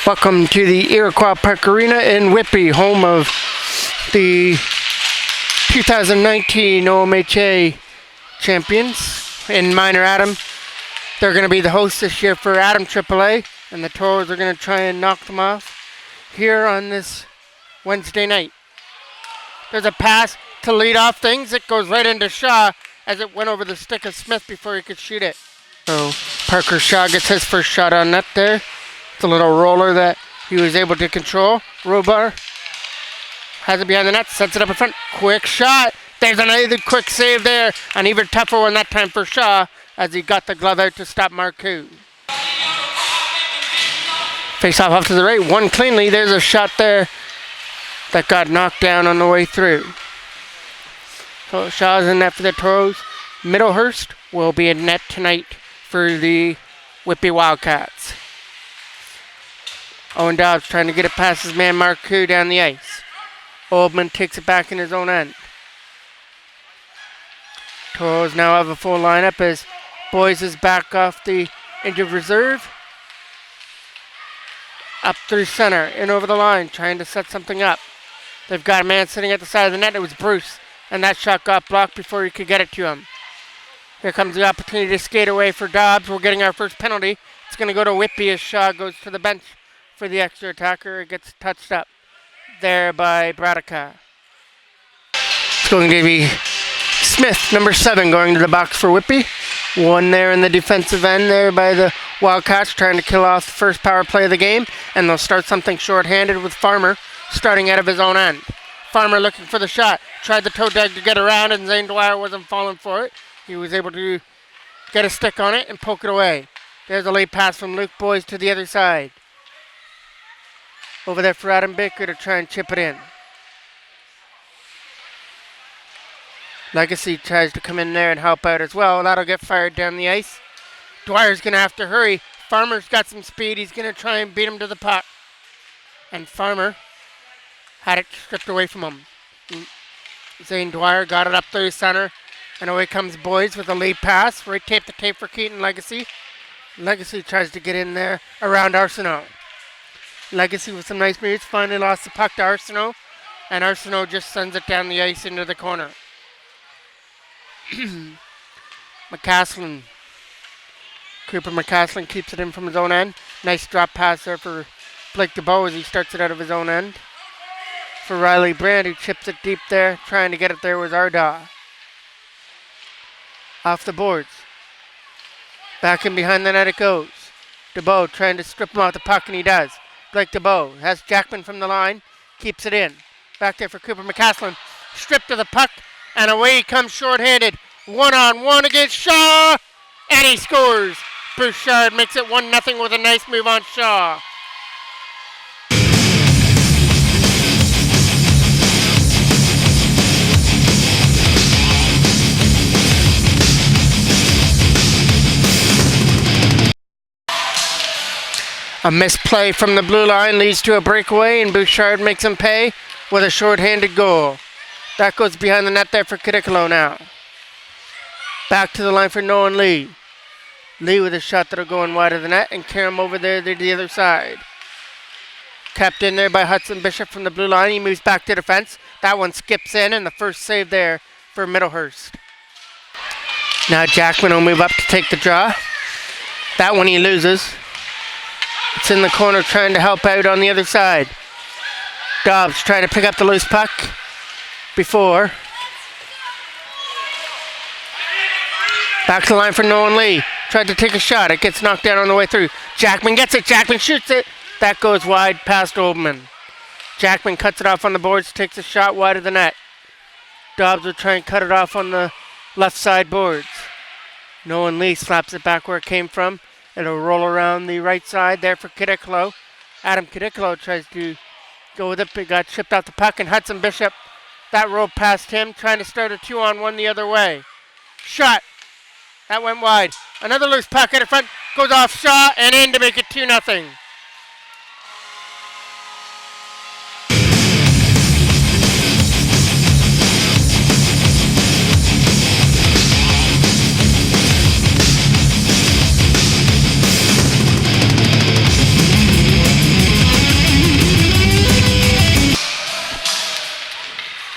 Welcome to the Iroquois Park Arena in Whitby, home of the 2019 OMHA champions in Minor Adam. They're going to be the hosts this year for Adam AAA, and the Toros are going to try and knock them off here on this Wednesday night. There's a pass to lead off things. It goes right into Shaw as it went over the stick of Smith before he could shoot it. So Parker Shaw gets his first shot on net there. It's a little roller that he was able to control. Robar has it behind the net, sets it up in front. Quick shot. There's another quick save there. An even tougher one that time for Shaw as he got the glove out to stop Marcoux. Face off to the right. One cleanly. There's a shot there that got knocked down on the way through. So Shaw's in net for the Toros. Middlehurst will be in net tonight for the Whitby Wildcats. Owen Dobbs trying to get it past his man Marcoux down the ice. Oldman takes it back in his own end. Toros now have a full lineup as Boys is back off the injured reserve. Up through center, in over the line, trying to set something up. They've got a man sitting at the side of the net. It was Bruce, and that shot got blocked before he could get it to him. Here comes the opportunity to skate away for Dobbs. We're getting our first penalty. It's going to go to Whitby as Shaw goes to the bench for the extra attacker. It gets touched up there by Bradicka. It's going to be Smith, number 7, going to the box for Whitby. One there in the defensive end there by the Wildcats, trying to kill off the first power play of the game. And they'll start something short-handed with Farmer starting out of his own end. Farmer looking for the shot. Tried the toe drag to get around, and Zane Dwyer wasn't falling for it. He was able to get a stick on it and poke it away. There's a late pass from Luke Boys to the other side. Over there for Adam Baker to try and chip it in. Legacy tries to come in there and help out as well. That'll get fired down the ice. Dwyer's going to have to hurry. Farmer's got some speed. He's going to try and beat him to the puck. And Farmer had it stripped away from him. Zane Dwyer got it up through center. And away comes Boys with a late pass. Right tape to tape for Keaton Legacy. Legacy tries to get in there around Arsenault. Legacy with some nice moves. Finally lost the puck to Arsenault. And Arsenault just sends it down the ice into the corner. McCaslin. Cooper McCaslin keeps it in from his own end. Nice drop pass there for Blake DeBow as he starts it out of his own end. For Riley Brand, who chips it deep there. Trying to get it there was Ardaugh. Off the boards. Back in behind the net it goes. DeBow trying to strip him off the puck, and he does. Blake DeBow has Jackman from the line. Keeps it in. Back there for Cooper McCaslin. Stripped to the puck, and away he comes short-handed. 1-on-1 against Shaw, and he scores. Bouchard makes it 1-0 with a nice move on Shaw. A misplay from the blue line leads to a breakaway, and Bouchard makes him pay with a short-handed goal. That goes behind the net there for Kidicolo now. Back to the line for Nolan Lee. Lee with a shot that'll go in wide of the net, and Karam over there to the other side. Kept in there by Hudson Bishop from the blue line. He moves back to defense. That one skips in, and the first save there for Middlehurst. Now Jackman will move up to take the draw. That one he loses. It's in the corner trying to help out on the other side. Dobbs trying to pick up the loose puck before. Back to the line for Nolan Lee. Tried to take a shot. It gets knocked down on the way through. Jackman gets it. Jackman shoots it. That goes wide past Oldman. Jackman cuts it off on the boards, takes a shot wide of the net. Dobbs will try and cut it off on the left side boards. Nolan Lee slaps it back where it came from. It'll roll around the right side there for Kidiklo. Adam Kidiklo tries to go with it, but got chipped out the puck, and Hudson Bishop, that rolled past him, trying to start a 2-on-1 the other way. Shot. That went wide. Another loose puck in front, goes off Shaw and in to make it 2-0.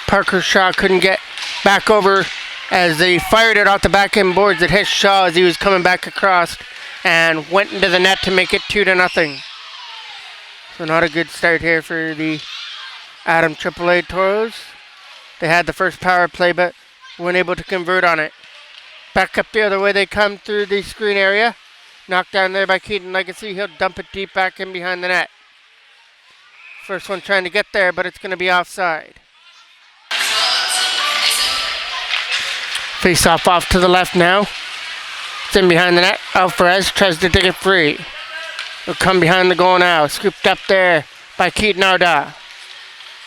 Parker Shaw couldn't get back over as they fired it off the back end boards. It hit Shaw as he was coming back across and went into the net to make it 2-0. So not a good start here for the Adam AAA Toros. They had the first power play but weren't able to convert on it. Back up the other way they come through the screen area. Knocked down there by Keaton Legacy. He'll dump it deep back in behind the net. First one trying to get there, but it's going to be offside. Face off to the left now. It's in behind the net. Alvarez tries to dig it free. He'll come behind the goal now. Scooped up there by Keaton Arda.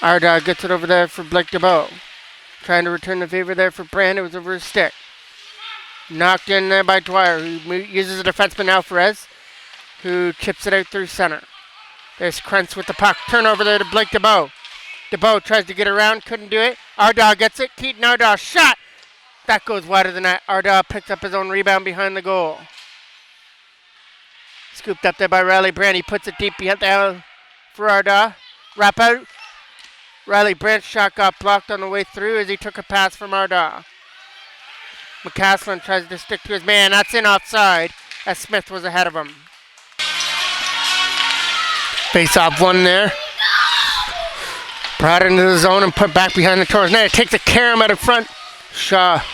Arda gets it over there for Blake DeBow. Trying to return the favor there for Brand. It was over his stick. Knocked in there by Dwyer, who uses a defenseman Alvarez, who chips it out through center. There's Krentz with the puck. Turnover there to Blake DeBow. DeBow tries to get around. Couldn't do it. Arda gets it. Keaton Arda shot. That goes wide of the net. Arda picks up his own rebound behind the goal. Scooped up there by Riley Brand. He puts it deep behind the for Arda. Wrap out. Riley Brand's shot got blocked on the way through as he took a pass from Arda. McCaslin tries to stick to his man. That's in offside as Smith was ahead of him. Face off one there. Brought into the zone and put back behind the Toros net. It takes a carom out of front. Shaw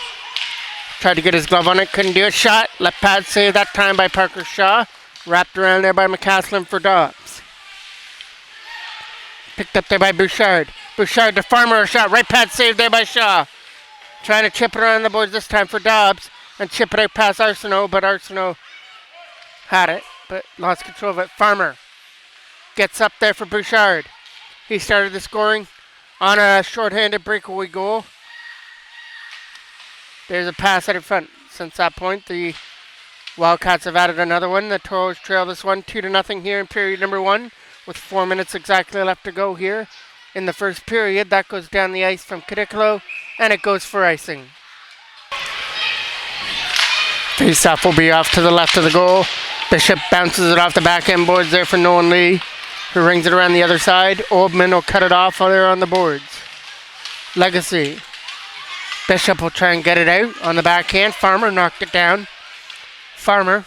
tried to get his glove on it, couldn't do it. Shot, left pad save that time by Parker Shaw. Wrapped around there by McCaslin for Dobbs. Picked up there by Bouchard. Bouchard to Farmer, a shot, right pad save there by Shaw. Trying to chip it around the boards this time for Dobbs and chip it out past Arsenault, but Arsenault had it, but lost control of it. Farmer gets up there for Bouchard. He started the scoring on a shorthanded breakaway goal. There's a pass out in front. Since that point, the Wildcats have added another one. The Toros trail this one 2-0 here in period number 1 with 4 minutes exactly left to go here in the first period. That goes down the ice from Kidiklo, and it goes for icing. Face-off will be off to the left of the goal. Bishop bounces it off the back end boards there for Nolan Lee, who rings it around the other side. Oldman will cut it off there on the boards. Legacy. Bishop will try and get it out on the backhand. Farmer knocked it down. Farmer,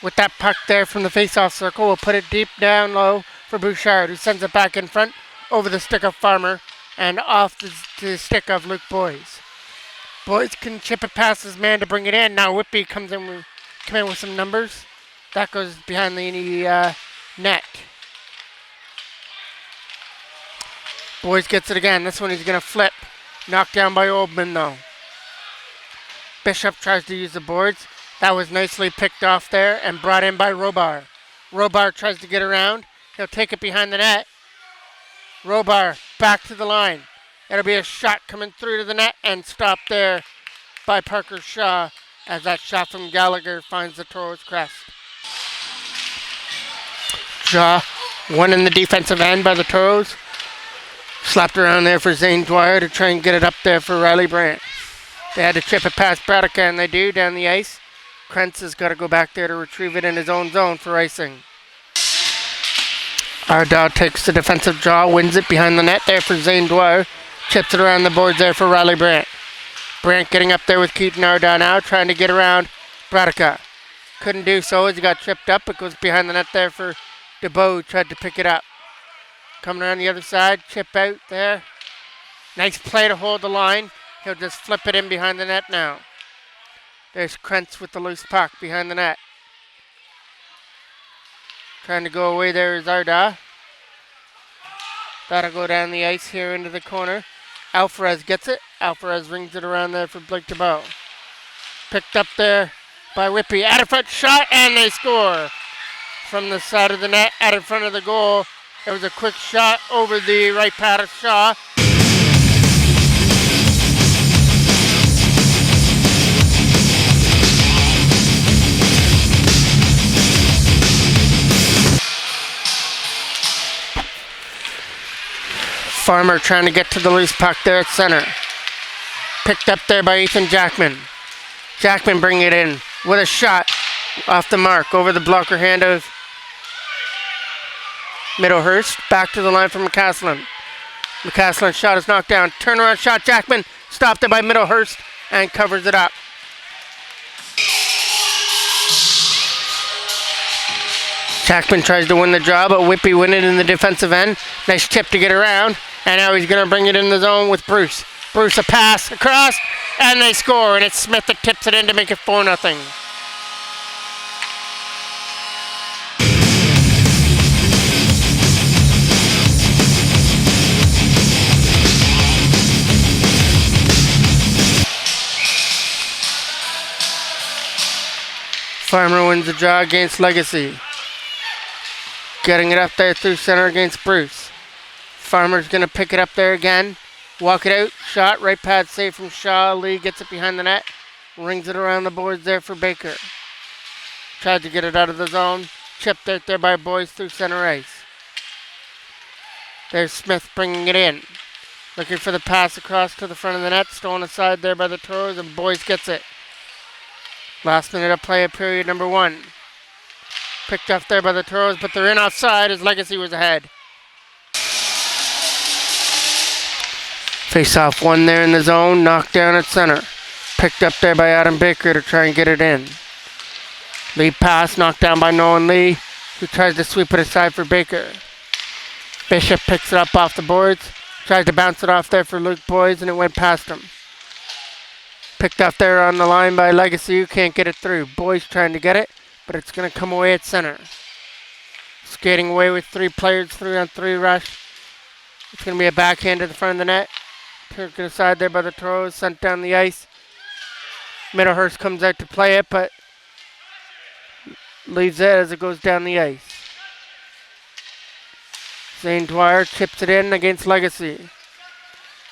with that puck there from the face-off circle, will put it deep down low for Bouchard, who sends it back in front over the stick of Farmer and off the stick of Luke Boyes. Boyes can chip it past his man to bring it in. Now Whitby come in with some numbers. That goes behind the net. Boyes gets it again. This one he's going to flip. Knocked down by Oldman, though. Bishop tries to use the boards. That was nicely picked off there and brought in by Robar. Robar tries to get around. He'll take it behind the net. Robar back to the line. It'll be a shot coming through to the net and stopped there by Parker Shaw as that shot from Gallagher finds the Toros crest. Shaw, one in the defensive end by the Toros. Slapped around there for Zane Dwyer to try and get it up there for Riley Brandt. They had to chip it past Braddock, and they do down the ice. Krentz has got to go back there to retrieve it in his own zone for icing. Arda takes the defensive draw, wins it behind the net there for Zane Dwyer. Chips it around the boards there for Riley Brandt. Brandt getting up there with Keaton Arda now, trying to get around Bradica. Couldn't do so as he got tripped up. It goes behind the net there for DeBow, tried to pick it up. Coming around the other side, chip out there. Nice play to hold the line. He'll just flip it in behind the net now. There's Krentz with the loose puck behind the net. Trying to go away there is Arda. That'll go down the ice here into the corner. Alvarez gets it. Alvarez rings it around there for Blake DeBow. Picked up there by Whitby. Out of front shot, and they score. From the side of the net, out in front of the goal. It was a quick shot over the right pad of Shaw. Farmer trying to get to the loose puck there at center. Picked up there by Ethan Jackman. Jackman bringing it in with a shot off the mark over the blocker hand of Middlehurst. Back to the line for McCaslin. McCaslin's shot is knocked down. Turnaround shot. Jackman stopped it by Middlehurst and covers it up. Jackman tries to win the draw, but Whitby win it in the defensive end. Nice tip to get around. And now he's going to bring it in the zone with Bruce. Bruce a pass across, and they score. And it's Smith that tips it in to make it 4-0. Farmer wins the draw against Legacy. Getting it up there through center against Bruce. Farmer's going to pick it up there again. Walk it out. Shot. Right pad save from Shaw. Lee gets it behind the net. Rings it around the boards there for Baker. Tried to get it out of the zone. Chipped out there by Boyce through center ice. There's Smith bringing it in. Looking for the pass across to the front of the net. Stolen aside there by the Toros, and Boyce gets it. Last minute of play of period number 1. Picked up there by the Toros, but they're in offside as Legacy was ahead. Face off one there in the zone, knocked down at center. Picked up there by Adam Baker to try and get it in. Lead pass knocked down by Nolan Lee, who tries to sweep it aside for Baker. Bishop picks it up off the boards, tries to bounce it off there for Luke Boys, and it went past him. Picked up there on the line by Legacy, who can't get it through. Boys trying to get it, but it's going to come away at center. Skating away with 3 players, 3-on-3 rush. It's going to be a backhand to the front of the net. Taken aside there by the Toros, sent down the ice. Middlehurst comes out to play it, but leaves it as it goes down the ice. Zane Dwyer chips it in against Legacy.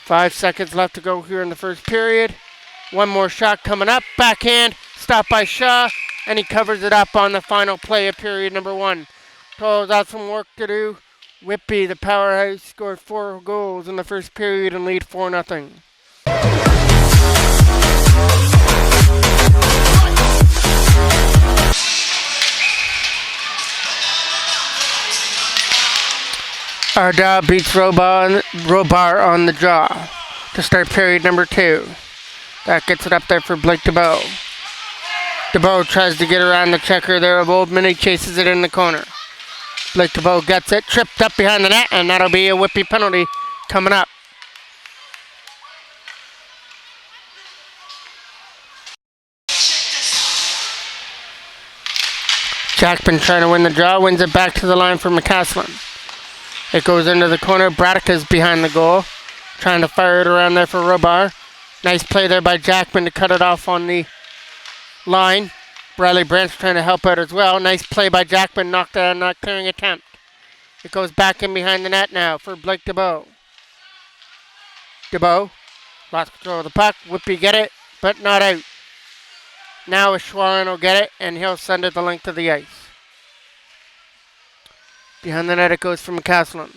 5 seconds left to go here in the first period. One more shot coming up. Backhand, stopped by Shaw, and he covers it up on the final play of period number 1. Toros got some work to do. Whitby, the powerhouse, scored 4 goals in the first period and lead 4-0. Arda beats Robar on the draw to start period number 2. That gets it up there for Blake DeBow. DeBow tries to get around the checker there of Oldman. He chases it in the corner. Blake DeBow gets it, tripped up behind the net, and that'll be a Whitby penalty coming up. Jackman trying to win the draw, wins it back to the line for McCaslin. It goes into the corner. Bradica's behind the goal, trying to fire it around there for Robar. Nice play there by Jackman to cut it off on the line. Bradley Brandt's trying to help out as well. Nice play by Jackman, knocked out, not clearing attempt. It goes back in behind the net now for Blake DeBow. DeBow lost control of the puck. Whitby get it, but not out. Now Schwallen will get it, and he'll send it the length of the ice. Behind the net it goes for McCaslin.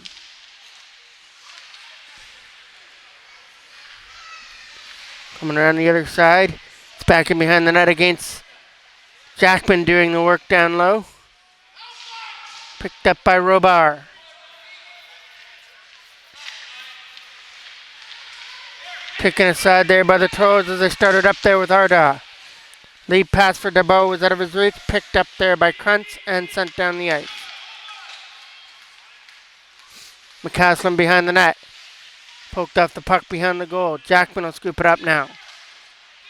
Coming around the other side. It's back in behind the net against Jackman doing the work down low. Picked up by Robar. Taken aside there by the Toros as they started up there with Arda. Lead pass for Debeau was out of his reach, picked up there by Krentz and sent down the ice. McCaslin behind the net. Poked off the puck behind the goal. Jackman will scoop it up now.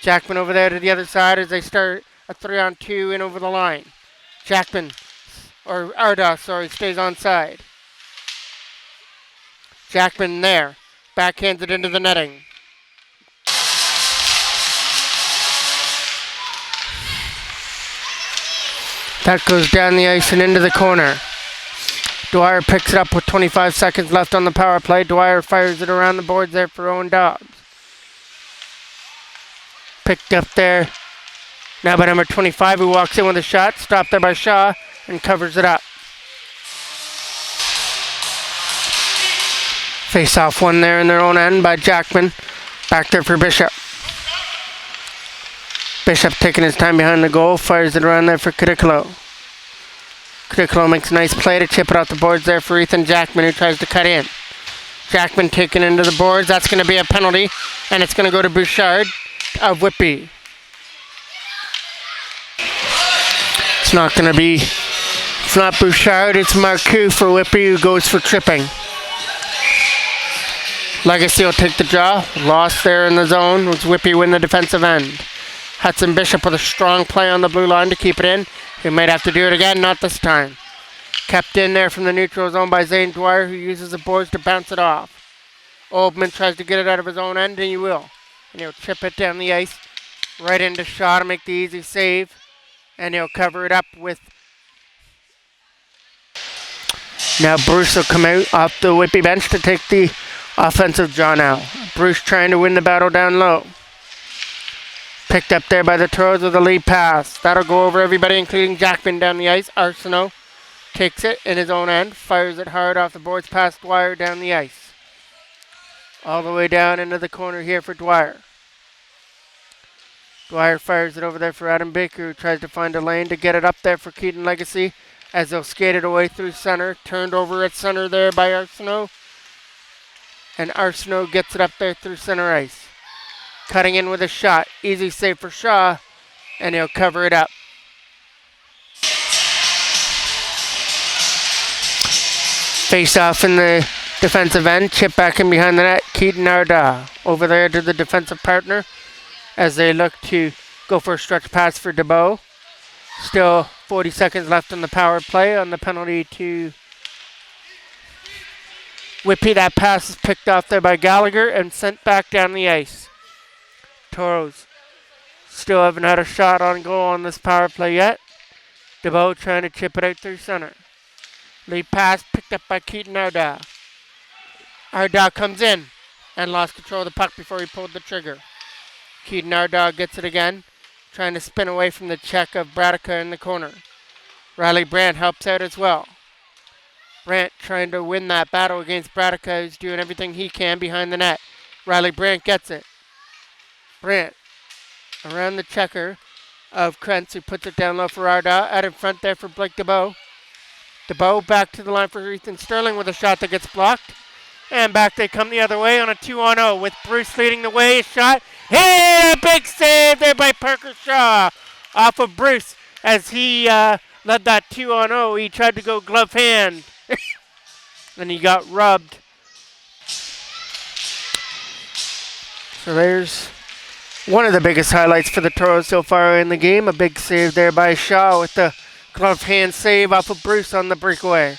Jackman over there to the other side as they start a 3-on-2 in over the line. Jackman, or Arda, sorry, stays onside. Jackman there. Backhands it into the netting. That goes down the ice and into the corner. Dwyer picks it up with 25 seconds left on the power play. Dwyer fires it around the boards there for Owen Dobbs. Picked up there now by number 25, who walks in with a shot. Stopped there by Shaw and covers it up. Face off one there in their own end by Jackman. Back there for Bishop. Bishop taking his time behind the goal. Fires it around there for Cadicolo. Cadicolo makes a nice play to chip it off the boards there for Ethan Jackman, who tries to cut in. Jackman taken into the boards. That's going to be a penalty, and it's going to go to Bouchard of Whitby. It's not Bouchard, it's Marcoux for Whitby, who goes for tripping. Legacy will take the draw. Lost there in the zone. Was Whitby win the defensive end. Hudson Bishop with a strong play on the blue line to keep it in. He might have to do it again, not this time. Kept in there from the neutral zone by Zane Dwyer, who uses the boards to bounce it off. Oldman tries to get it out of his own end, and he will. And he'll chip it down the ice, right into Shaw to make the easy save. And he'll cover it up with... Now Bruce will come out off the Whitby bench to take the offensive draw now. Bruce trying to win the battle down low. Picked up there by the Toros with a lead pass. That'll go over everybody, including Jackman down the ice. Arsenault takes it in his own end, fires it hard off the boards past Dwyer down the ice. All the way down into the corner here for Dwyer. Dwyer fires it over there for Adam Baker, who tries to find a lane to get it up there for Keaton Legacy as they'll skate it away through center. Turned over at center there by Arsenault. And Arsenault gets it up there through center ice. Cutting in with a shot. Easy save for Shaw. And he'll cover it up. Face off in the defensive end. Chip back in behind the net. Keaton Arda over there to the defensive partner as they look to go for a stretch pass for Debeau. Still 40 seconds left on the power play on the penalty to Whitby. That pass is picked off there by Gallagher and sent back down the ice. Toros still haven't had a shot on goal on this power play yet. Debeau trying to chip it out through center. Lead pass picked up by Keaton Arda. Arda comes in and lost control of the puck before he pulled the trigger. Keaton Arda gets it again, trying to spin away from the check of Bradica in the corner. Riley Brandt helps out as well. Brandt trying to win that battle against Bradica, who's doing everything he can behind the net. Riley Brandt gets it. Brandt around the checker of Krentz, who puts it down low for Arda. Out in front there for Blake Debeau. Debeau back to the line for Ethan Sterling with a shot that gets blocked. And back they come the other way on a 2-on-0 with Bruce leading the way. A shot. Hey, a big save there by Parker Shaw off of Bruce as he led that 2-on-0. He tried to go glove hand and he got rubbed. So there's one of the biggest highlights for the Toros so far in the game. A big save there by Shaw with the glove hand save off of Bruce on the breakaway.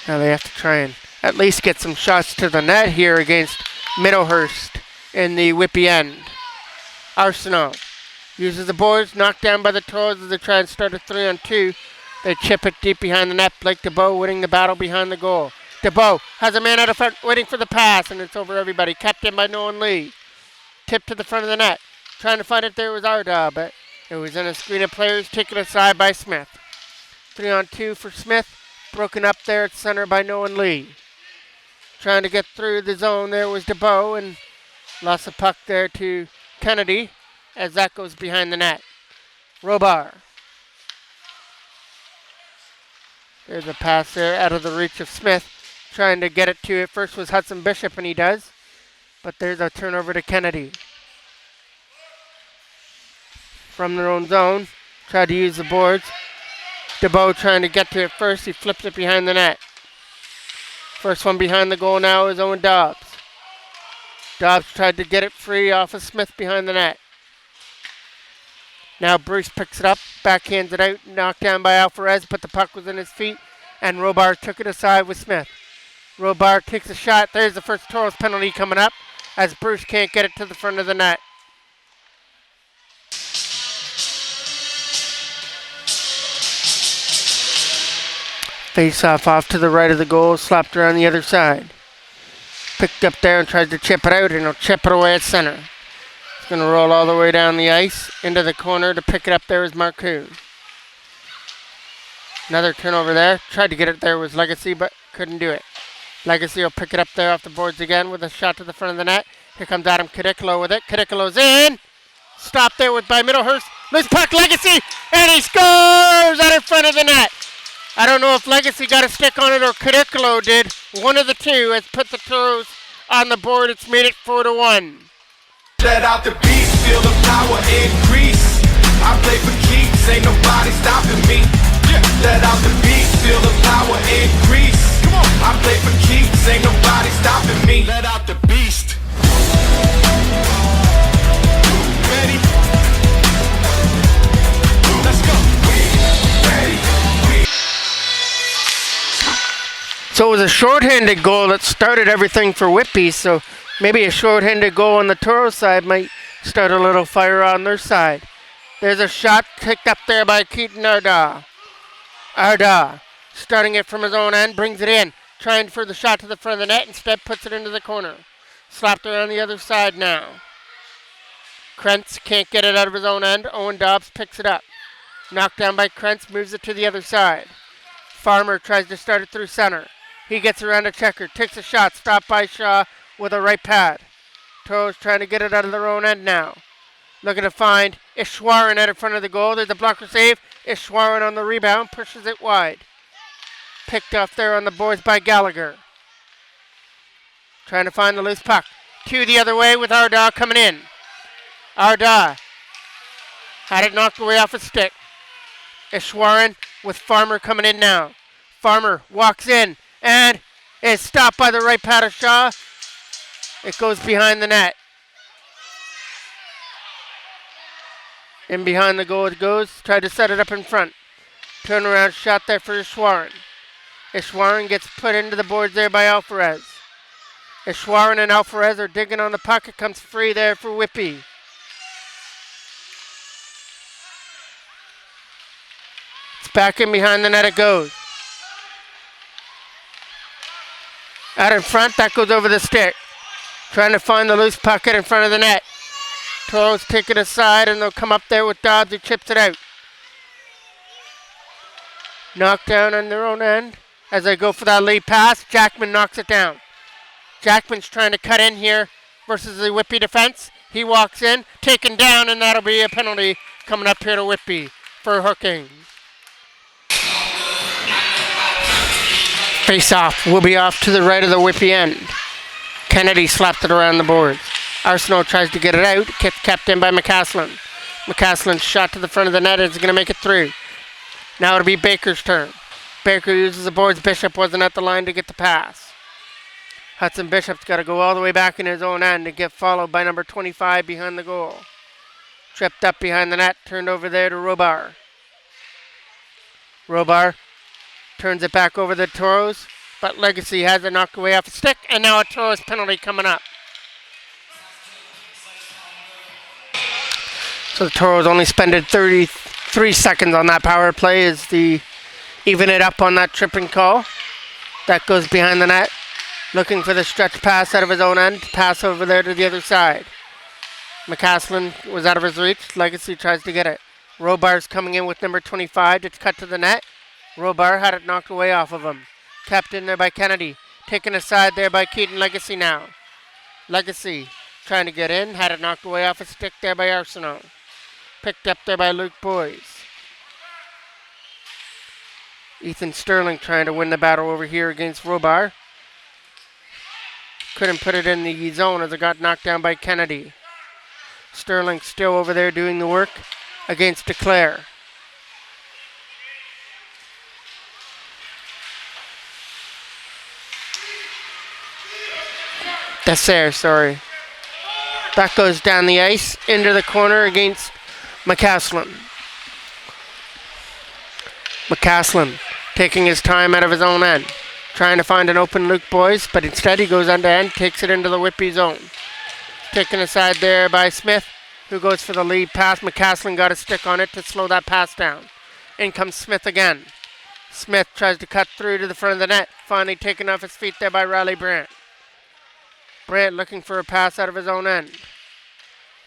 Now they have to try and at least get some shots to the net here against Middlehurst in the Whitby end. Arsenault uses the boards, knocked down by the Toros as they try and start a 3-on-2. They chip it deep behind the net. Blake Debeau winning the battle behind the goal. Debeau has a man out of front waiting for the pass, and it's over everybody. Kept in by Nolan Lee. Tipped to the front of the net. Trying to find it there was Arda, but it was in a screen of players taken aside by Smith. 3-on-2 for Smith. Broken up there at center by Nolan Lee. Trying to get through the zone there was Debeau, and lost the puck there to Kennedy as that goes behind the net. Robar. There's a pass there out of the reach of Smith. trying to get it to it. First was Hudson Bishop, and he does. But there's a turnover to Kennedy. From their own zone, tried to use the boards. DeBow trying to get to it first. He flips it behind the net. First one behind the goal now is Owen Dobbs. Dobbs tried to get it free off of Smith behind the net. Now Bruce picks it up, backhands it out, knocked down by Alvarez, but the puck was in his feet, and Robar took it aside with Smith. Robar takes a shot. There's the first Toros penalty coming up, as Bruce can't get it to the front of the net. Face off to the right of the goal, slapped around the other side. Picked up there and tries to chip it out, and he'll chip it away at center. It's going to roll all the way down the ice into the corner. To pick it up there is Marcoux. Another turnover there. Tried to get it there was Legacy, but couldn't do it. Legacy will pick it up there off the boards again with a shot to the front of the net. Here comes Adam Kadikalo with it. Kadikalo's in. Stopped there by Middlehurst. Loose puck, Legacy, and he scores out in front of the net. I don't know if Legacy got a stick on it or Kadikalo did. One of the two has put the Toros on the board. It's made it 4-1. Let out the beast, feel the power increase. I play for keeps, ain't nobody stopping me. Let out the beast, feel the power increase. Come on, I play for keeps, ain't nobody stopping me. Let out the beast. Ready? Let's go. Ready. So it was a shorthanded goal that started everything for Whitby, so maybe a shorthanded goal on the Toros side might start a little fire on their side. There's a shot picked up there by Keaton Arda. Arda, starting it from his own end, brings it in. Trying for the shot to the front of the net, instead puts it into the corner. Slapped around the other side now. Krentz can't get it out of his own end. Owen Dobbs picks it up. Knocked down by Krentz, moves it to the other side. Farmer tries to start it through center. He gets around a checker, takes a shot, stopped by Shaw with a right pad. Toros trying to get it out of their own end now. Looking to find Ishwaran out in front of the goal. There's a blocker save. Ishwaran on the rebound, pushes it wide. Picked off there on the boards by Gallagher. Trying to find the loose puck. Two the other way with Arda coming in. Arda had it knocked away off his stick. Ishwaran with Farmer coming in now. Farmer walks in and is stopped by the right pad of Shaw. It goes behind the net. In behind the goal it goes. Tried to set it up in front. Turnaround shot there for Ishwaran. Ishwaran gets put into the boards there by Alvarez. Ishwaran and Alvarez are digging on the puck. It comes free there for Whitby. It's back in behind the net it goes. Out in front, that goes over the stick. Trying to find the loose puck in front of the net. Toros take it aside and they'll come up there with Dobbs who chips it out. Knocked down on their own end. As they go for that lead pass, Jackman knocks it down. Jackman's trying to cut in here versus the Whitby defense. He walks in, taken down, and that'll be a penalty coming up here to Whitby for hooking. Face-off will be off to the right of the Whitby end. Kennedy slapped it around the boards. Arsenault tries to get it out, kept in by McCaslin. McCaslin's shot to the front of the net is going to make it through. Now it'll be Baker's turn. Baker uses the boards. Bishop wasn't at the line to get the pass. Hudson Bishop's got to go all the way back in his own end and get followed by number 25 behind the goal. Tripped up behind the net, turned over there to Robar. Robar turns it back over the Toros, but Legacy has it knocked away off a stick, and now a Toros penalty coming up. So the Toros only spended 33 seconds on that power play as the even it up on that tripping call. That goes behind the net. Looking for the stretch pass out of his own end. Pass over there to the other side. McCaslin was out of his reach. Legacy tries to get it. Robar's coming in with number 25 to cut to the net. Robar had it knocked away off of him. Kept in there by Kennedy. Taken aside there by Keaton. Legacy now. Legacy trying to get in. Had it knocked away off a stick there by Arsenault. Picked up there by Luke Boyes. Ethan Sterling trying to win the battle over here against Robar. Couldn't put it in the zone as it got knocked down by Kennedy. Sterling still over there doing the work against DeClaire. Desser, sorry. That goes down the ice into the corner against McCaslin. McCaslin taking his time out of his own end. Trying to find an open Luke Boyce, but instead he goes end to end, takes it into the Whitby zone. Taken aside there by Smith, who goes for the lead pass. McCaslin got a stick on it to slow that pass down. In comes Smith again. Smith tries to cut through to the front of the net. Finally taken off his feet there by Riley Brandt. Brandt looking for a pass out of his own end.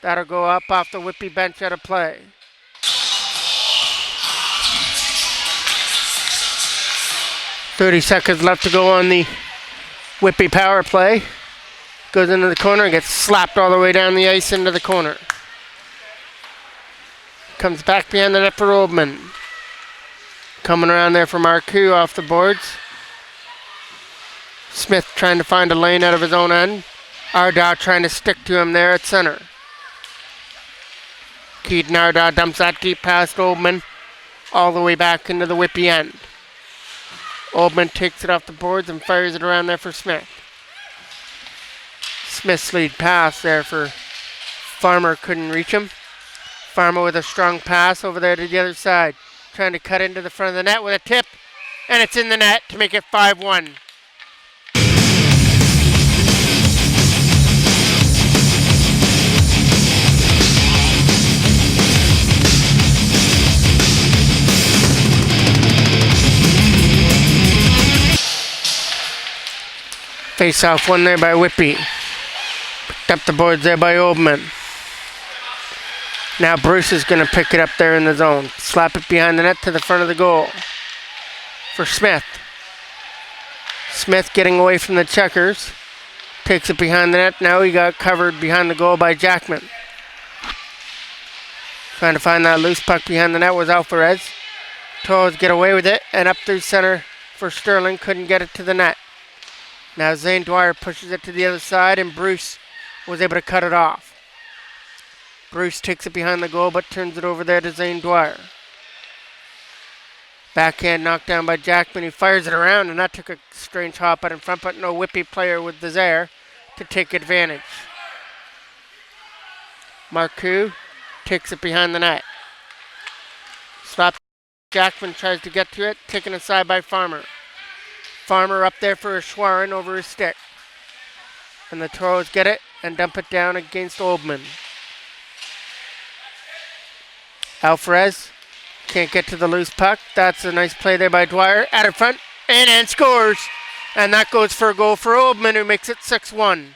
That'll go up off the Whitby bench out of play. .30 seconds left to go on the Whitby power play. Goes into the corner and gets slapped all the way down the ice into the corner. Comes back behind the net for Oldman. Coming around there for Marcoux off the boards. Smith trying to find a lane out of his own end. Ardaugh trying to stick to him there at center. Keaton Ardaugh dumps that deep past Oldman all the way back into the Whitby end. Oldman takes it off the boards and fires it around there for Smith. Smith's lead pass there for Farmer, couldn't reach him. Farmer with a strong pass over there to the other side. Trying to cut into the front of the net with a tip. And it's in the net to make it 5-1. Face off one there by Whitby. Picked up the boards there by Oldman. Now Bruce is going to pick it up there in the zone. Slap it behind the net to the front of the goal. For Smith. Smith getting away from the checkers. Takes it behind the net. Now he got covered behind the goal by Jackman. Trying to find that loose puck behind the net was Alvarez. Toros get away with it. And up through center for Sterling. Couldn't get it to the net. Now Zane Dwyer pushes it to the other side, and Bruce was able to cut it off. Bruce takes it behind the goal, but turns it over there to Zane Dwyer. Backhand knocked down by Jackman. He fires it around, and that took a strange hop out in front, but no Whitby player with the there to take advantage. Marcoux takes it behind the net. Slap. Jackman tries to get to it, taken aside by Farmer. Farmer up there for a Schwerin over his stick. And the Toros get it and dump it down against Oldman. Alvarez can't get to the loose puck. That's a nice play there by Dwyer. At her front and scores. And that goes for a goal for Oldman, who makes it 6-1.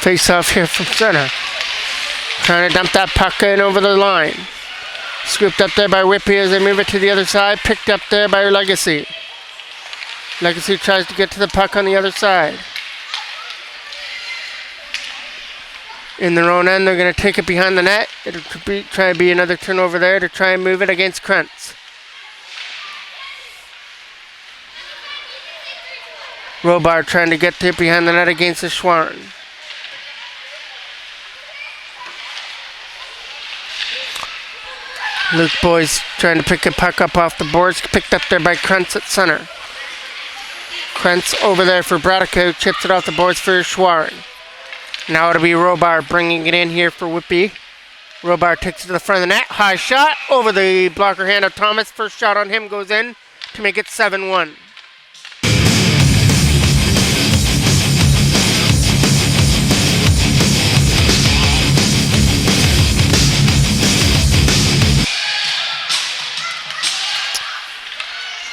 Face off here from center. Trying to dump that puck in over the line. Scooped up there by Whitby as they move it to the other side. Picked up there by Legacy. Legacy tries to get to the puck on the other side. In their own end, they're going to take it behind the net. It'll try to be another turnover there to try and move it against Krentz. Robart trying to get to it behind the net against the Schwerin. Luke Boyce trying to pick a puck up off the boards. Picked up there by Krentz at center. Krentz over there for Bradico. Chips it off the boards for Schwerin. Now it'll be Robart bringing it in here for Whitby. Robart takes it to the front of the net. High shot over the blocker hand of Thomas. First shot on him goes in to make it 7-1.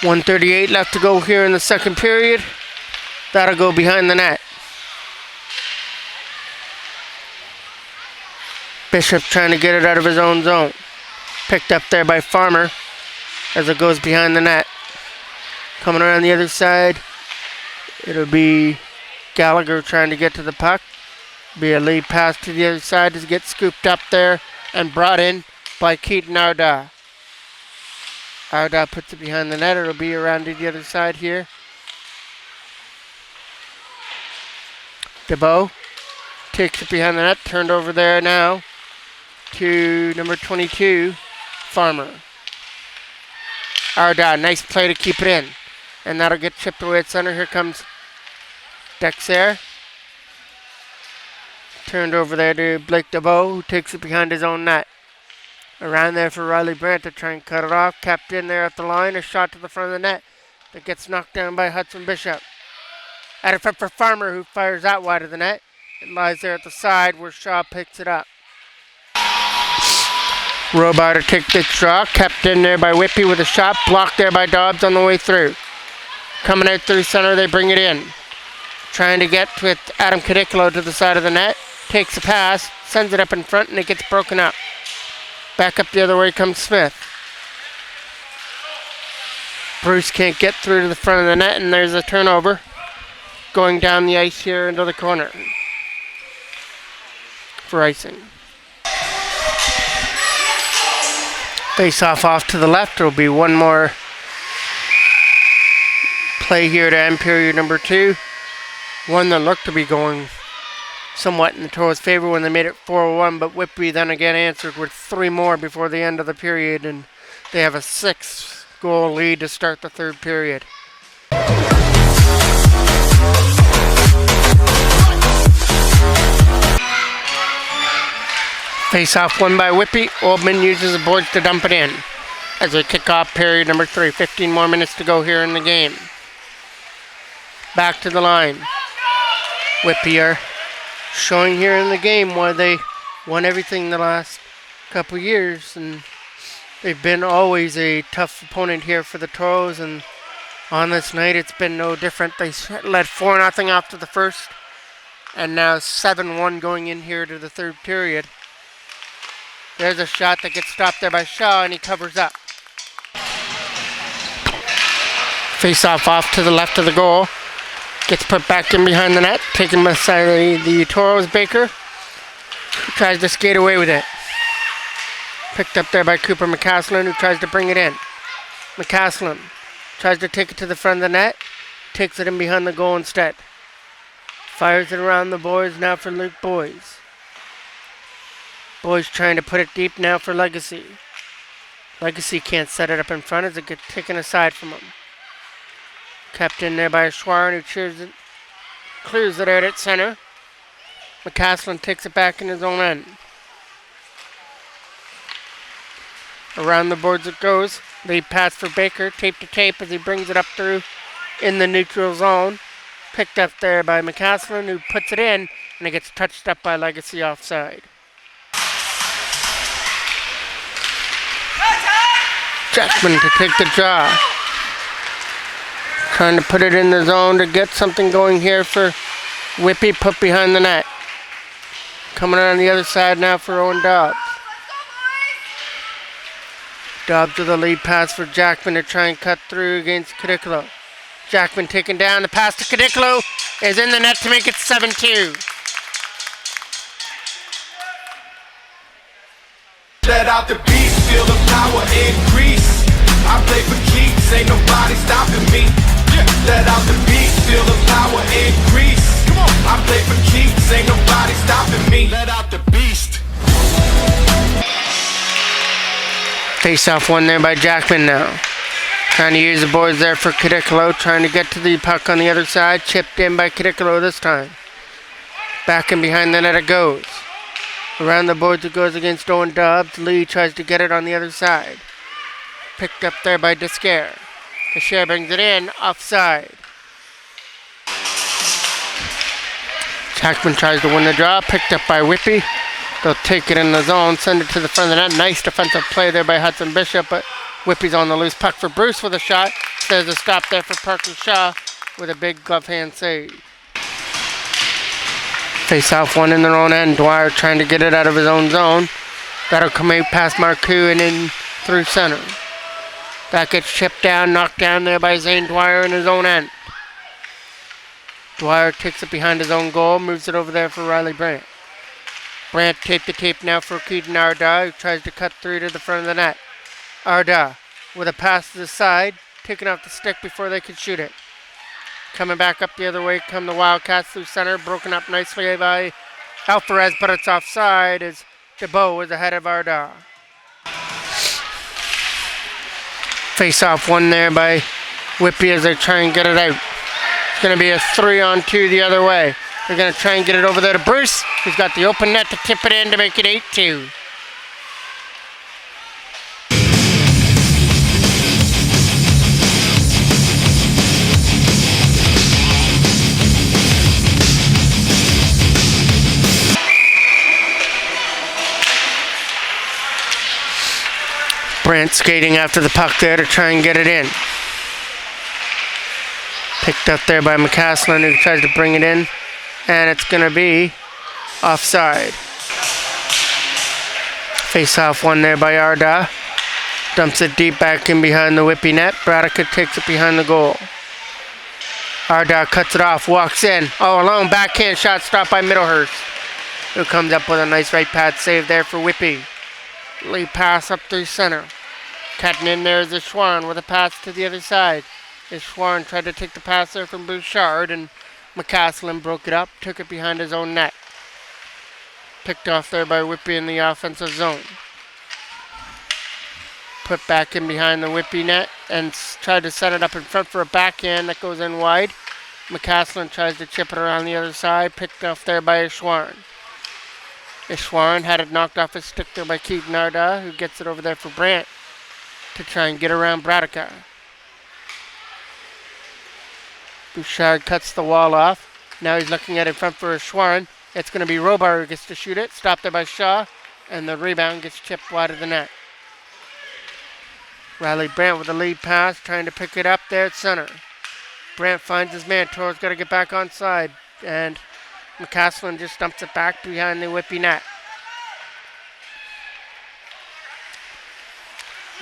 .138 left to go here in the second period. That'll go behind the net. Bishop trying to get it out of his own zone. Picked up there by Farmer as it goes behind the net. Coming around the other side, it'll be Gallagher trying to get to the puck. Be a lead pass to the other side to get scooped up there and brought in by Keaton Arda. Arda puts it behind the net. It'll be around to the other side here. DeBow takes it behind the net. Turned over there now to number 22, Farmer. Arda, nice play to keep it in. And that'll get chipped away at center. Here comes Dexter. Turned over there to Blake DeBow, who takes it behind his own net. Around there for Riley Brandt to try and cut it off. Kept in there at the line. A shot to the front of the net that gets knocked down by Hudson Bishop. At it for Farmer, who fires out wide of the net. It lies there at the side where Shaw picks it up. Robar to take this draw. Kept in there by Whitby with a shot. Blocked there by Dobbs on the way through. Coming out through center, they bring it in. Trying to get with Adam Cadicolo to the side of the net. Takes a pass, sends it up in front, and it gets broken up. Back up the other way comes Smith. Bruce can't get through to the front of the net, and there's a turnover going down the ice here into the corner for icing. Face off to the left. There will be one more play here to end period number 2. One that looked to be going somewhat in the Toros' favor when they made it 4-1, but Whitby then again answered with 3 more before the end of the period, and they have a 6-goal lead to start the third period. Face-off won by Whitby. Oldman uses the boards to dump it in as they kick off period number 3. 15 more minutes to go here in the game. Back to the line. Whitby are showing here in the game why they won everything the last couple years, and they've been always a tough opponent here for the Toros, and on this night it's been no different. They led 4-0 after the first, and now 7-1 going in here to the third period. There's a shot that gets stopped there by Shaw, and he covers up. Face-off to the left of the goal. Gets put back in behind the net, taken by the Toros Baker, who tries to skate away with it. Picked up there by Cooper McCaslin, who tries to bring it in. McCaslin tries to take it to the front of the net, takes it in behind the goal instead. Fires it around the boards now for Luke Boys. Boys trying to put it deep now for Legacy. Legacy can't set it up in front as it gets taken aside from him. Kept in there by Schwarn, who clears it out at center. McCaslin takes it back in his own end. Around the boards it goes. Lead pass for Baker, tape to tape as he brings it up through in the neutral zone. Picked up there by McCaslin, who puts it in, and it gets touched up by Legacy offside. Jackman to take the draw. Trying to put it in the zone to get something going here for Whitby, put behind the net. Coming on the other side now for Owen Dobbs. Dobbs with the lead pass for Jackman to try and cut through against Cadicolo. Jackman taken down. The pass to Cadicolo is in the net to make it 7-2. Let out the beast, feel the power increase. I play for keeps, ain't nobody stopping me. Let out the beast, feel the power increase. Come on, I play for keeps, ain't nobody stopping me. Let out the beast. Face-off one there by Jackman now. Trying to use the boards there for Cadicolo, trying to get to the puck on the other side. Chipped in by Cadicolo this time. Back and behind the net it goes. Around the boards it goes against Owen Dobbs. Lee tries to get it on the other side. Picked up there by Descaire. Descaire brings it in, offside. Jackman tries to win the draw, picked up by Whitby. They'll take it in the zone, send it to the front of the net. Nice defensive play there by Hudson Bishop, but Whitby's on the loose puck for Bruce with a shot. There's a stop there for Parker Shaw with a big glove hand save. Face off one in their own end. Dwyer trying to get it out of his own zone. That'll come out past Marcoux and in through center. That gets chipped down, knocked down there by Zane Dwyer in his own end. Dwyer takes it behind his own goal, moves it over there for Riley Brandt. Brandt taped the tape now for Keaton Arda, who tries to cut through to the front of the net. Arda with a pass to the side, taking off the stick before they could shoot it. Coming back up the other way come the Wildcats through center, broken up nicely by Alvarez, but it's offside as DeBow is ahead of Arda. Face off one there by Whitby as they try and get it out. It's going to be a 3-on-2 the other way. They're going to try and get it over there to Bruce, who's got the open net to tip it in to make it 8-2. Brandt skating after the puck there to try and get it in. Picked up there by McCaslin, who tries to bring it in. And it's going to be offside. Face off one there by Arda. Dumps it deep back in behind the Whitby net. Bradica takes it behind the goal. Arda cuts it off, walks in. All alone, backhand shot stopped by Middlehurst, who comes up with a nice right pad save there for Whitby. Lead pass up through center. Cutting in there is Schwarn with a pass to the other side. Schwarn tried to take the pass there from Bouchard, and McCaslin broke it up, took it behind his own net. Picked off there by Whitby in the offensive zone. Put back in behind the Whitby net and tried to set it up in front for a backhand that goes in wide. McCaslin tries to chip it around the other side, picked off there by Schwarn. Schwarn had it knocked off his stick there by Keaton Arda, who gets it over there for Brandt to try and get around Bradica. Bouchard cuts the wall off. Now he's looking at it in front for Schwarn. It's going to be Robar who gets to shoot it. Stopped there by Shaw, and the rebound gets chipped wide of the net. Riley Brandt with a lead pass, trying to pick it up there at center. Brandt finds his man. Toros got to get back on side, and McCaslin just dumps it back behind the Whitby net.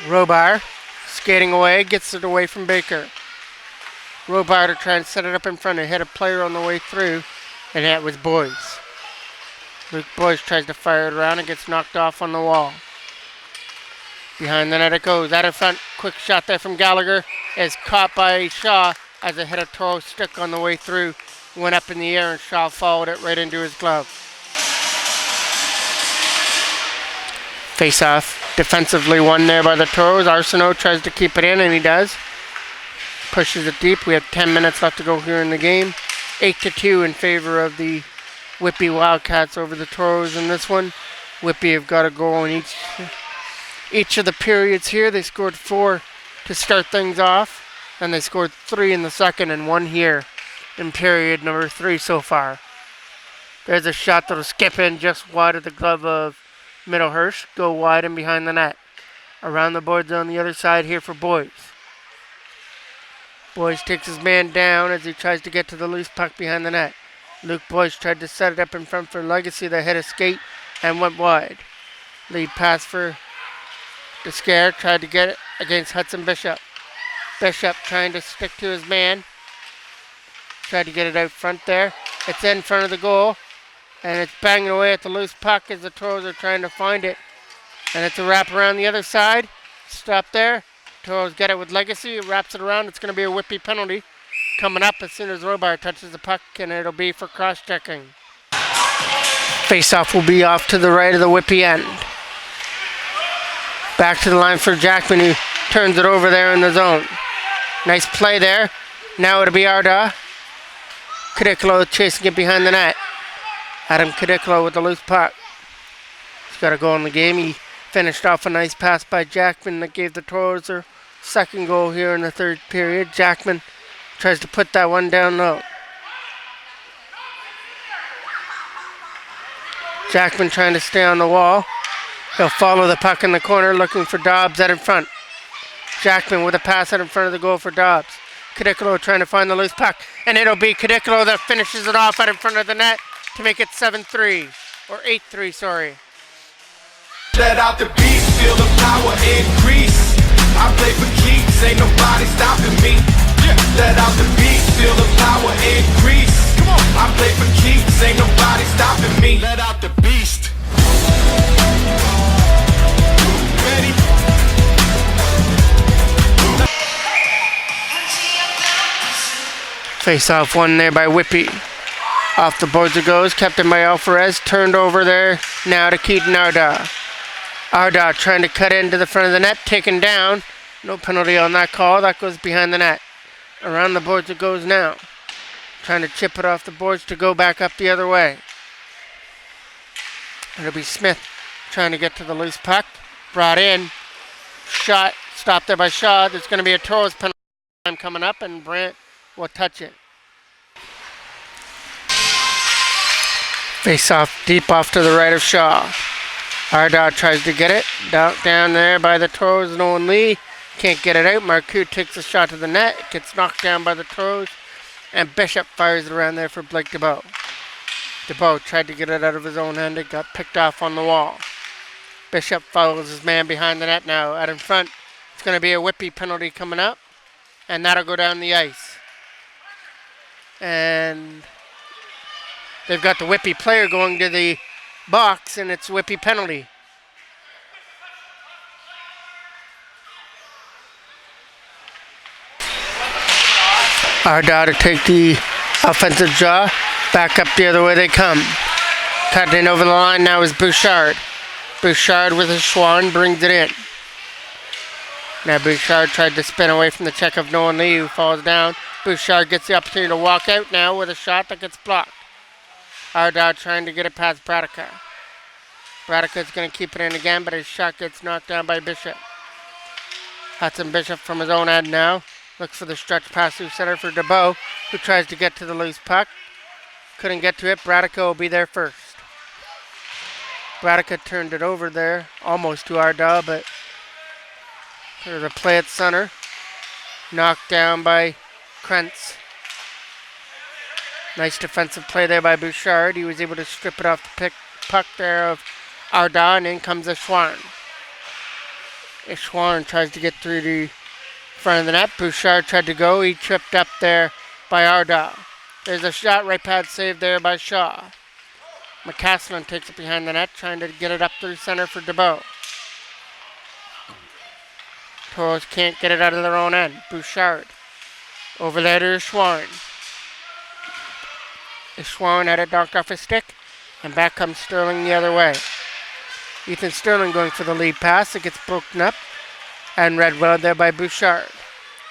Robar skating away, gets it away from Baker. Robar to try and set it up in front and hit a player on the way through, and that was Boyce. Luke Boyce tries to fire it around and gets knocked off on the wall. Behind the net it goes. Out in front, quick shot there from Gallagher is caught by Shaw as it hit a Toros stick on the way through. Went up in the air and Shaw followed it right into his glove. Face off defensively won there by the Toros. Arsenault tries to keep it in, and he does. Pushes it deep. We have 10 minutes left to go here in the game. 8-2 in favor of the Whitby Wildcats over the Toros in this one. Whitby have got a goal in each of the periods here. They scored 4 to start things off, and they scored 3 in the second and 1 here in period number 3 so far. There's a shot that'll skip in just wide of the glove of Middlehurst. Go wide and behind the net. Around the boards on the other side here for Boyce. Boyce takes his man down as he tries to get to the loose puck behind the net. Luke Boyce tried to set it up in front for Legacy that hit a skate and went wide. Lead pass for Descaire, tried to get it against Hudson Bishop. Bishop trying to stick to his man. Tried to get it out front there. It's in front of the goal, and it's banging away at the loose puck as the Toros are trying to find it. And it's a wrap around the other side. Stop there. Toros get it with Legacy. It wraps it around. It's going to be a Whitby penalty coming up as soon as Robar touches the puck, and it'll be for cross-checking. Face-off will be off to the right of the Whitby end. Back to the line for Jackman, who turns it over there in the zone. Nice play there. Now it'll be Arda. Cadicolo chasing it behind the net. Adam Cadicolo with the loose puck. He's got a goal in the game. He finished off a nice pass by Jackman that gave the Toros their second goal here in the third period. Jackman tries to put that one down low. Jackman trying to stay on the wall. He'll follow the puck in the corner looking for Dobbs out in front. Jackman with a pass out in front of the goal for Dobbs. Cadicolo trying to find the loose puck, and it'll be Cadicolo that finishes it off out in front of the net to make it 7-3, or 8-3, sorry. Let out the beast, feel the power increase. I play for keeps, ain't nobody stopping me. Let out the beast, feel the power increase. I play for keeps, ain't nobody stopping me. Let out the beast. Ready? Face off one there by Whitby. Off the boards it goes, kept in by Alvarez, turned over there now to Keaton Arda. Arda trying to cut into the front of the net, taken down. No penalty on that call, that goes behind the net. Around the boards it goes now. Trying to chip it off the boards to go back up the other way. It'll be Smith trying to get to the loose puck. Brought in. Shot, stopped there by Shaw. There's going to be a Toros penalty time coming up, and Brant will touch it. Face off deep off to the right of Shaw. Arda tries to get it. Down there by the Toros, Nolan Lee. Can't get it out. Marcoux takes a shot to the net. Gets knocked down by the Toros. And Bishop fires it around there for Blake DeBow. DeBow tried to get it out of his own end. It got picked off on the wall. Bishop follows his man behind the net now. Out in front, it's going to be a Whitby penalty coming up. And that'll go down the ice. And they've got the Whitby player going to the box, and it's Whitby penalty. Arda to take the offensive draw. Back up the other way they come. Cut in over the line now is Bouchard. Bouchard with a Schwann brings it in. Now Bouchard tried to spin away from the check of Nolan Lee, who falls down. Bouchard gets the opportunity to walk out now with a shot that gets blocked. Arda trying to get it past Bradica. Bradica's going to keep it in again, but his shot gets knocked down by Bishop. Hudson Bishop from his own end now. Looks for the stretch pass through center for DeBow, who tries to get to the loose puck. Couldn't get to it. Bradica will be there first. Bradica turned it over there, almost to Arda, but there's a play at center. Knocked down by Krentz. Nice defensive play there by Bouchard. He was able to strip it off the puck there of Arda, and in comes Eschwarn. Eschwarn tries to get through the front of the net. Bouchard tried to go. He tripped up there by Arda. There's a shot right pad save there by Shaw. McCaslin takes it behind the net, trying to get it up through center for DeBow. Toros can't get it out of their own end. Bouchard over there to Eschwarn. Eschwarn had it knocked off his stick, and back comes Sterling the other way. Ethan Sterling going for the lead pass. It gets broken up and read well there by Bouchard.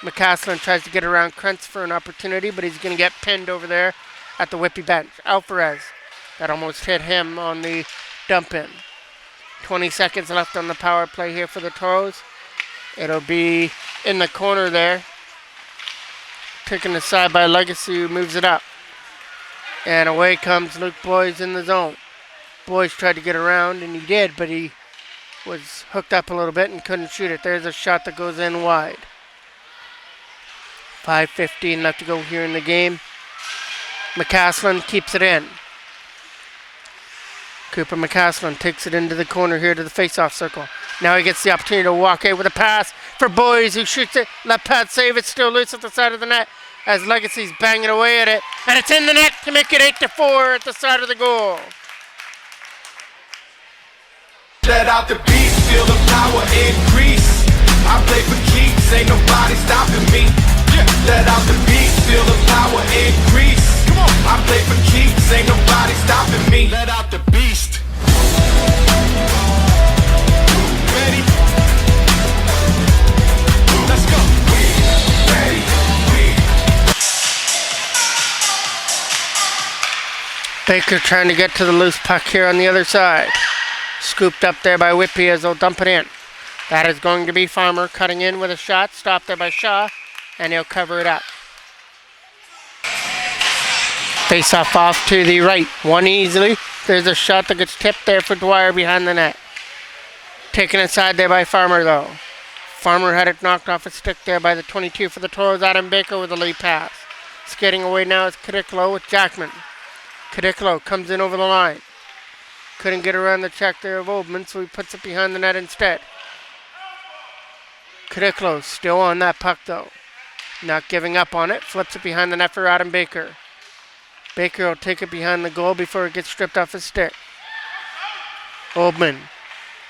McCaslin tries to get around Krentz for an opportunity, but he's going to get pinned over there at the Whitby bench. Alvarez, that almost hit him on the dump in. 20 seconds left on the power play here for the Toros. It'll be in the corner there. Taken aside by Legacy, who moves it up. And away comes Luke Boys in the zone. Boys tried to get around, and he did, but he was hooked up a little bit and couldn't shoot it. There's a shot that goes in wide. 5:15 left to go here in the game. McCaslin keeps it in. Cooper McCaslin takes it into the corner here to the face-off circle. Now he gets the opportunity to walk out with a pass for Boys, who shoots it. Left pad save. It's still loose at the side of the net as Legacy's banging away at it. And it's in the net to make it 8-4 at the side of the goal. Let out the beast, feel the power increase. I play for keeps, ain't nobody stopping me. Let out the beast, feel the power increase. Come on, I play for keeps, ain't nobody stopping me. Let out the beast. Ready? Let's go. Ready? Baker trying to get to the loose puck here on the other side. Scooped up there by Whitby as they'll dump it in. That is going to be Farmer cutting in with a shot. Stopped there by Shaw, and he'll cover it up. Face off to the right. One easily. There's a shot that gets tipped there for Dwyer behind the net. Taken aside there by Farmer, though. Farmer had it knocked off his stick there by the 22 for the Toros. Adam Baker with a lead pass. Skating away now is Kadiklo with Jackman. Kadiklo comes in over the line. Couldn't get around the check there of Oldman, so he puts it behind the net instead. Kadiklo still on that puck, though. Not giving up on it. Flips it behind the net for Adam Baker. Baker will take it behind the goal before it gets stripped off his stick. Oldman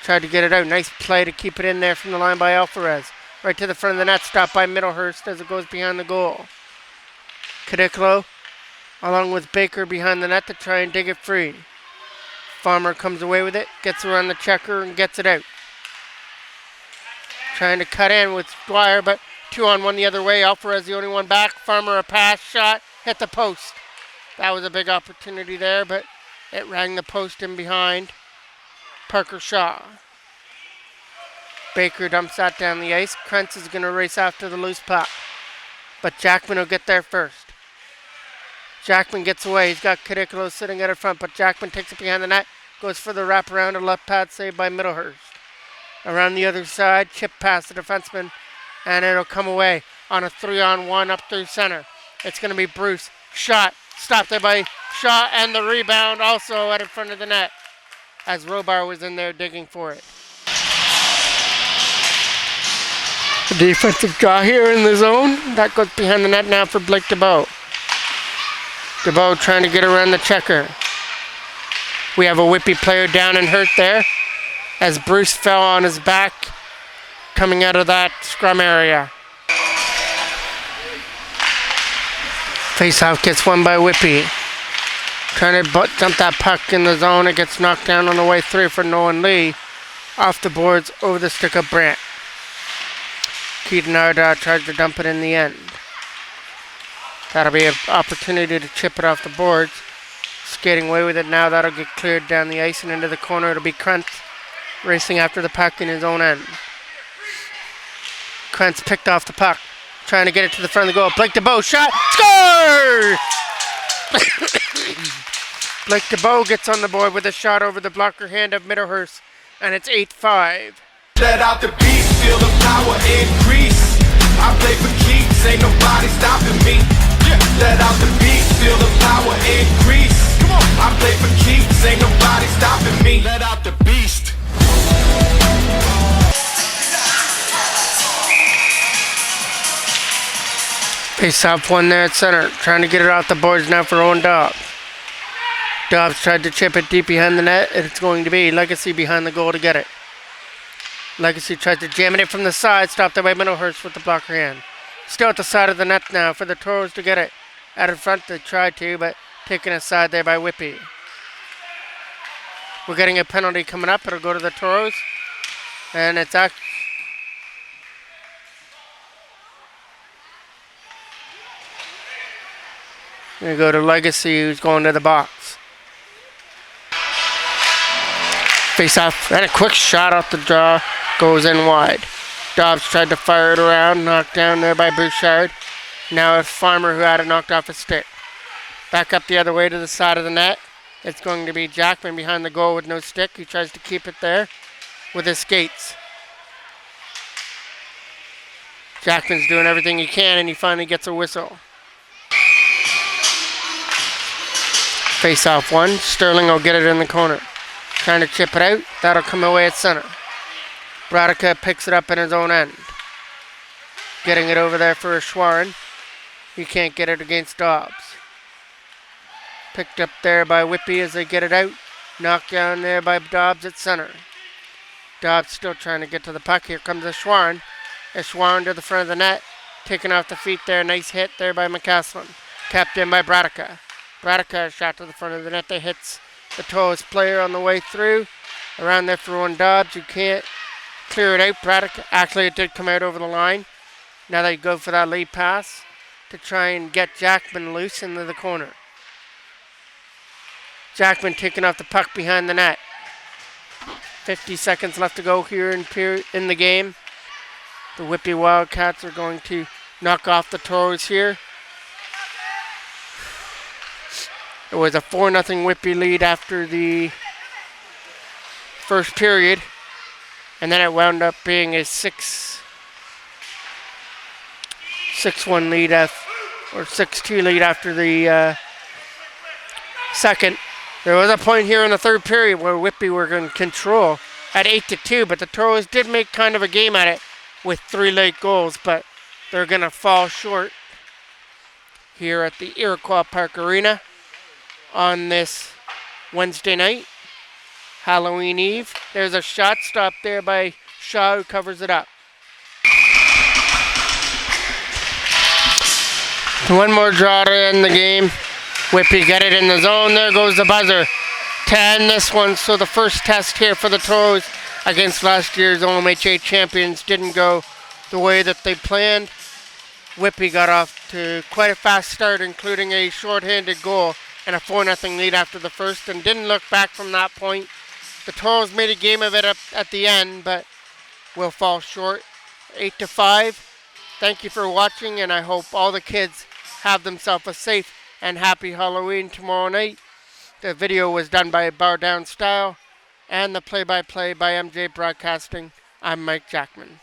tried to get it out. Nice play to keep it in there from the line by Alvarez. Right to the front of the net, stopped by Middlehurst as it goes behind the goal. Cadicolo, along with Baker behind the net to try and dig it free. Farmer comes away with it, gets around the checker and gets it out. Trying to cut in with Dwyer, but 2-on-1 the other way. Alvarez the only one back. Farmer a pass, shot, hit the post. That was a big opportunity there, but it rang the post in behind. Parker Shaw. Baker dumps that down the ice. Krentz is going to race after the loose puck. But Jackman will get there first. Jackman gets away. He's got Cadicolo sitting out in front, but Jackman takes it behind the net. Goes for the wraparound, a left pad saved by Middlehurst. Around the other side, chip past the defenseman, and it'll come away on a 3-on-1 up through center. It's going to be Bruce. Shot. Stopped there by Shaw, and the rebound also out in front of the net as Robar was in there digging for it. The defensive draw here in the zone. That goes behind the net now for Blake DeBow. DeBow trying to get around the checker. We have a Whitby player down and hurt there as Bruce fell on his back coming out of that scrum area. Faceoff gets won by Whitby. Trying to dump that puck in the zone. It gets knocked down on the way through for Nolan Lee. Off the boards over the stick of Brandt. Keaton Arda tries to dump it in the end. That'll be an opportunity to chip it off the boards. Skating away with it now. That'll get cleared down the ice and into the corner. It'll be Krentz racing after the puck in his own end. Krentz picked off the puck. Trying to get it to the front of the goal. Blake DeBow shot. Score! Blake DeBow gets on the board with a shot over the blocker hand of Middlehurst. And it's 8-5. Let out the beast, feel the power increase. I play for keeps, ain't nobody stopping me. Let out the beast, feel the power increase. Come on, I play for keeps, ain't nobody stopping me. Let out the beast. Face-off one there at center, trying to get it off the boards now for Owen Dobbs. Dobbs tried to chip it deep behind the net, and it's going to be Legacy behind the goal to get it. Legacy tried to jam it from the side, stopped there by Middlehurst with the blocker hand. Still at the side of the net now for the Toros to get it. Out in front they tried to, but taken aside there by Whitby. We're getting a penalty coming up. It'll go to the Toros. And it's actually... Gonna go to Legacy, who's going to the box. Face off, and a quick shot off the draw. Goes in wide. Dobbs tried to fire it around, knocked down there by Bouchard. Now it's Farmer who had it knocked off his stick. Back up the other way to the side of the net. It's going to be Jackman behind the goal with no stick. He tries to keep it there with his skates. Jackman's doing everything he can, and he finally gets a whistle. Face off one. Sterling will get it in the corner. Trying to chip it out. That'll come away at center. Bradica picks it up in his own end. Getting it over there for Schwarren. He can't get it against Dobbs. Picked up there by Whitby as they get it out. Knocked down there by Dobbs at center. Dobbs still trying to get to the puck. Here comes a Schwarren. A Schwarren to the front of the net. Taken off the feet there. Nice hit there by McCaslin. Kept in by Bradica. Bradica a shot to the front of the net that hits the Toros player on the way through. Around there for one Dobbs. You can't clear it out. Bradica, actually it did come out over the line. Now they go for that lead pass to try and get Jackman loose into the corner. Jackman taking off the puck behind the net. 50 seconds left to go here in the game. The Whitby Wildcats are going to knock off the Toros here. It was a 4-0 Whitby lead after the first period. And then it wound up being a 6-1 lead, or 6-2 lead after the second. There was a point here in the third period where Whitby were in control at 8-2, but the Toros did make kind of a game at it with 3 late goals, but they're going to fall short here at the Iroquois Park Arena. on this Wednesday night, Halloween Eve. There's a shot stop there by Shaw who covers it up. One more draw to end the game. Whitby get it in the zone. There goes the buzzer to end this one. So the first test here for the Toros against last year's OMHA champions didn't go the way that they planned. Whitby got off to quite a fast start, including a shorthanded goal and a 4-0 lead after the first, and didn't look back from that point. The Toros made a game of it up at the end, but will fall short. 8-5. Thank you for watching, and I hope all the kids have themselves a safe and happy Halloween tomorrow night. The video was done by Bar Down Style, and the play-by-play by MJ Broadcasting. I'm Mike Jackman.